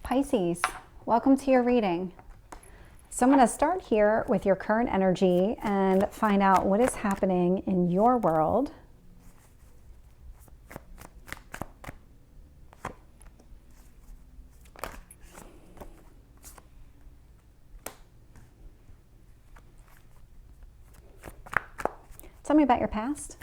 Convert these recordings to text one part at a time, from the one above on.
Pisces, welcome to your reading. So I'm going to start here with your current energy and find out what is happening in your world. Tell me about your past.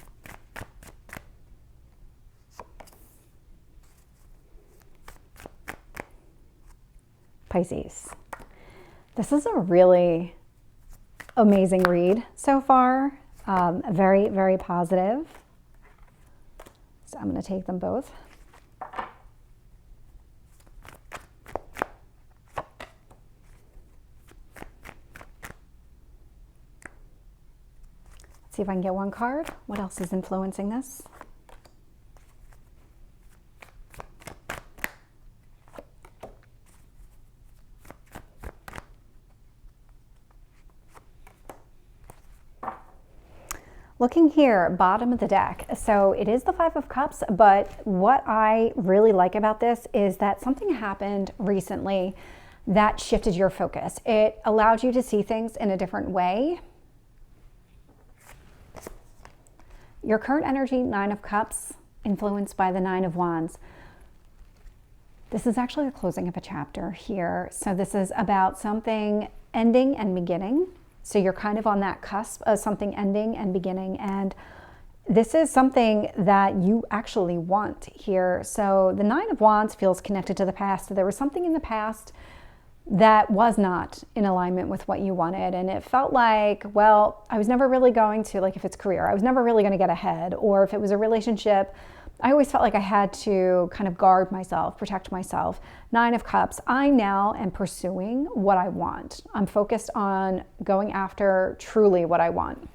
Pisces. This is a really amazing read so far. Very, very positive. So I'm going to take them both. Let's see if I can get one card. What else is influencing this? Looking here, bottom of the deck. So it is the Five of Cups, but what I really like about this is that something happened recently that shifted your focus. It allowed you to see things in a different way. Your current energy, Nine of Cups, influenced by the Nine of Wands. This is actually the closing of a chapter here. So this is about something ending and beginning. So you're kind of on that cusp of something ending and beginning. And this is something that you actually want here. So the Nine of Wands feels connected to the past. So there was something in the past that was not in alignment with what you wanted. And it felt like, well, I was never really going to, like if it's career, I was never really going to get ahead. Or if it was a relationship, I always felt like I had to kind of guard myself, protect myself. Nine of Cups, I now am pursuing what I want. I'm focused on going after truly what I want.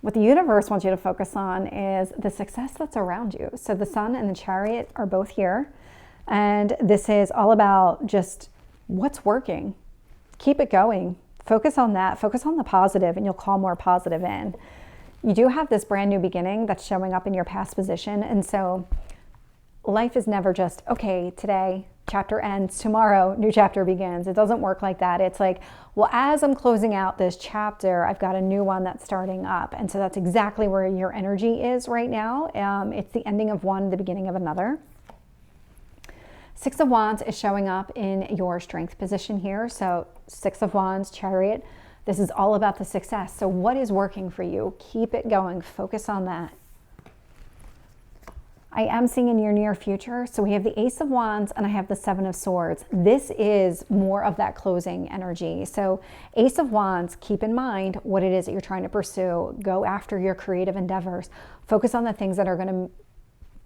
What the universe wants you to focus on is the success that's around you. So the Sun and the Chariot are both here. And this is all about just what's working. Keep it going. Focus on that. Focus on the positive, and you'll call more positive in. You do have this brand new beginning that's showing up in your past position. And so life is never just, okay, today chapter ends, tomorrow new chapter begins. It doesn't work like that. It's like, well, as I'm closing out this chapter, I've got a new one that's starting up. And so that's exactly where your energy is right now. It's the ending of one, the beginning of another. Six of Wands is showing up in your strength position here. So Six of Wands, Chariot. This is all about the success. So what is working for you? Keep it going. Focus on that. I am seeing in your near future. So we have the Ace of Wands and I have the Seven of Swords. This is more of that closing energy. So Ace of Wands, keep in mind what it is that you're trying to pursue. Go after your creative endeavors. Focus on the things that are going to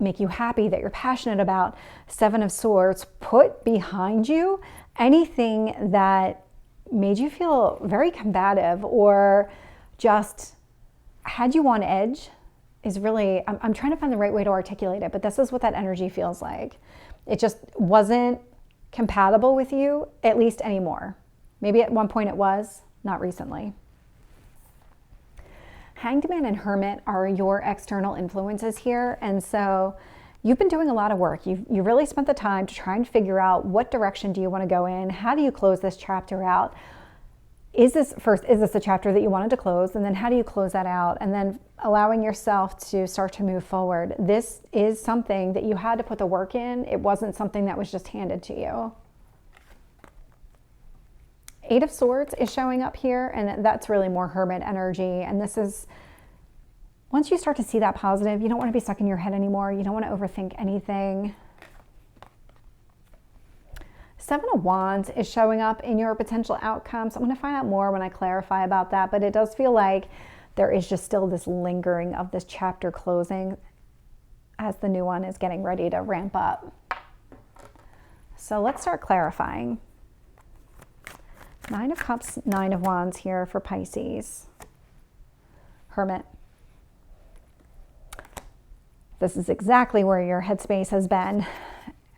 make you happy, that you're passionate about. Seven of Swords, put behind you anything that made you feel very combative or just had you on edge. Is really, I'm trying to find the right way to articulate it, but this is what that energy feels like. It just wasn't compatible with you, at least anymore. Maybe at one point it was, not recently. Hanged Man and Hermit are your external influences here. And so you've been doing a lot of work. You really spent the time to try and figure out what direction do you want to go in? How do you close this chapter out? Is this a chapter that you wanted to close? And then how do you close that out? And then allowing yourself to start to move forward. This is something that you had to put the work in. It wasn't something that was just handed to you. Eight of Swords is showing up here, and that's really more Hermit energy. And this is, once you start to see that positive, you don't want to be stuck in your head anymore. You don't want to overthink anything. Seven of Wands is showing up in your potential outcomes. I'm going to find out more when I clarify about that, but it does feel like there is just still this lingering of this chapter closing as the new one is getting ready to ramp up. So let's start clarifying. Nine of Cups, Nine of Wands here for Pisces. Hermit. This is exactly where your headspace has been.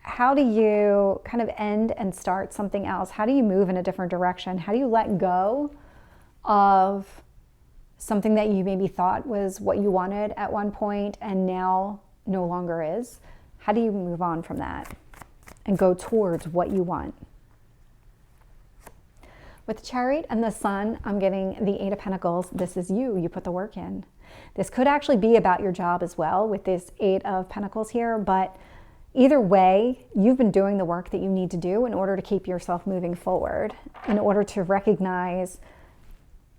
How do you kind of end and start something else? How do you move in a different direction? How do you let go of something that you maybe thought was what you wanted at one point and now no longer is? How do you move on from that? and go towards what you want. With the Chariot and the Sun, I'm getting the Eight of Pentacles. This is you. You put the work in. This could actually be about your job as well with this Eight of Pentacles here, but either way, you've been doing the work that you need to do in order to keep yourself moving forward, in order to recognize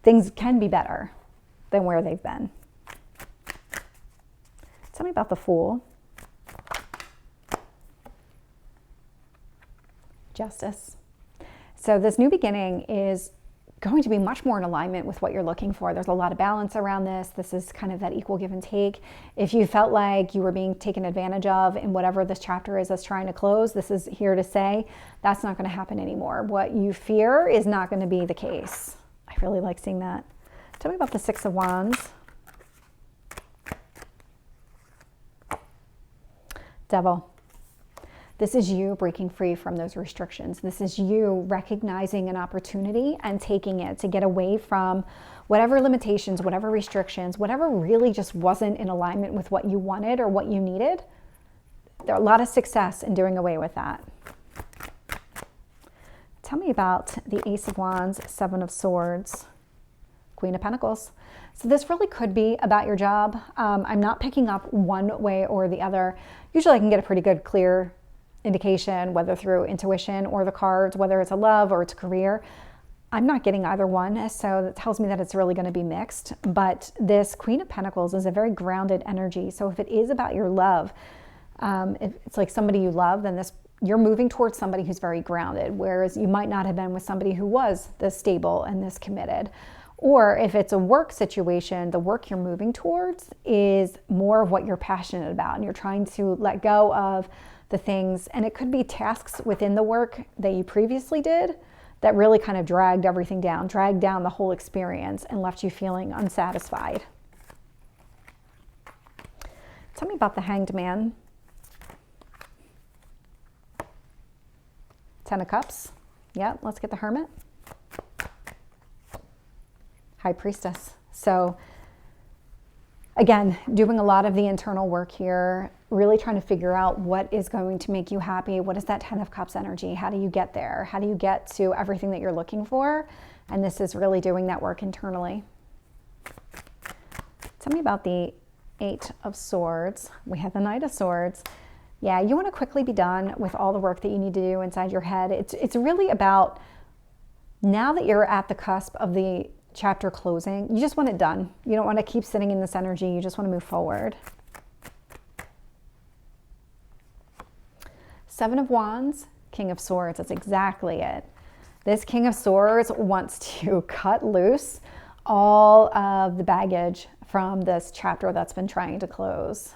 things can be better than where they've been. Tell me about the Fool. Justice. So this new beginning is going to be much more in alignment with what you're looking for. There's a lot of balance around this. This is kind of that equal give and take. If you felt like you were being taken advantage of in whatever this chapter is that's trying to close, this is here to say that's not going to happen anymore. What you fear is not going to be the case. I really like seeing that. Tell me about the Six of Wands. Devil. This is you breaking free from those restrictions. This is you recognizing an opportunity and taking it to get away from whatever limitations, whatever restrictions, whatever really just wasn't in alignment with what you wanted or what you needed. There's a lot of success in doing away with that. Tell me about the Ace of Wands, Seven of Swords, Queen of Pentacles. So this really could be about your job. I'm not picking up one way or the other. Usually I can get a pretty good, clear indication, whether through intuition or the cards, whether it's a love or it's a career. I'm not getting either one, so that tells me that it's really going to be mixed. But this Queen of Pentacles is a very grounded energy. So if it is about your love, if it's like somebody you love, then you're moving towards somebody who's very grounded, whereas you might not have been with somebody who was this stable and this committed. Or if it's a work situation, the work you're moving towards is more of what you're passionate about, and you're trying to let go of the things, and it could be tasks within the work that you previously did that really kind of dragged everything down, dragged down the whole experience and left you feeling unsatisfied. Tell me about the Hanged Man. Ten of Cups. Yep, let's get the Hermit. High Priestess. So again, doing a lot of the internal work here, really trying to figure out what is going to make you happy. What is that Ten of Cups energy? How do you get there? How do you get to everything that you're looking for? And this is really doing that work internally. Tell me about the Eight of Swords. We have the Knight of Swords. Yeah, you want to quickly be done with all the work that you need to do inside your head. It's really about, now that you're at the cusp of the chapter closing, you just want it done. You don't want to keep sitting in this energy. You just want to move forward. Seven of Wands, King of Swords. That's exactly it. This King of Swords wants to cut loose all of the baggage from this chapter that's been trying to close.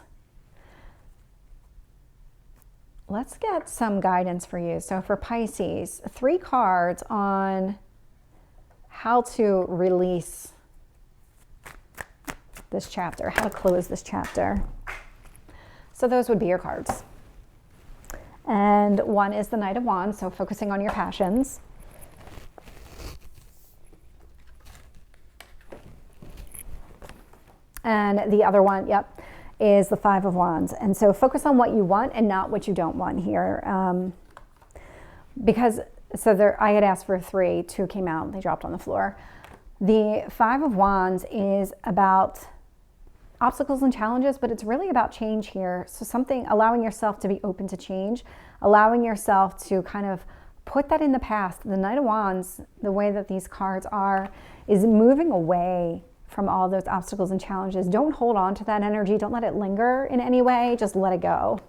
Let's get some guidance for you. So for Pisces, 3 cards on how to release this chapter, how to close this chapter. So those would be your cards. And one is the Knight of Wands, so focusing on your passions. And the other one, yep, is the Five of Wands. And so focus on what you want and not what you don't want here. I had asked for 3, 2 came out, they dropped on the floor. The Five of Wands is about obstacles and challenges, but it's really about change here. So allowing yourself to be open to change, allowing yourself to kind of put that in the past. The Knight of Wands, the way that these cards are, is moving away from all those obstacles and challenges. Don't hold on to that energy. Don't let it linger in any way. Just let it go.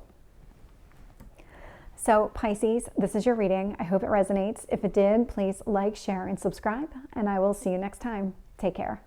So Pisces, this is your reading. I hope it resonates. If it did, please like, share, and subscribe, and I will see you next time. Take care.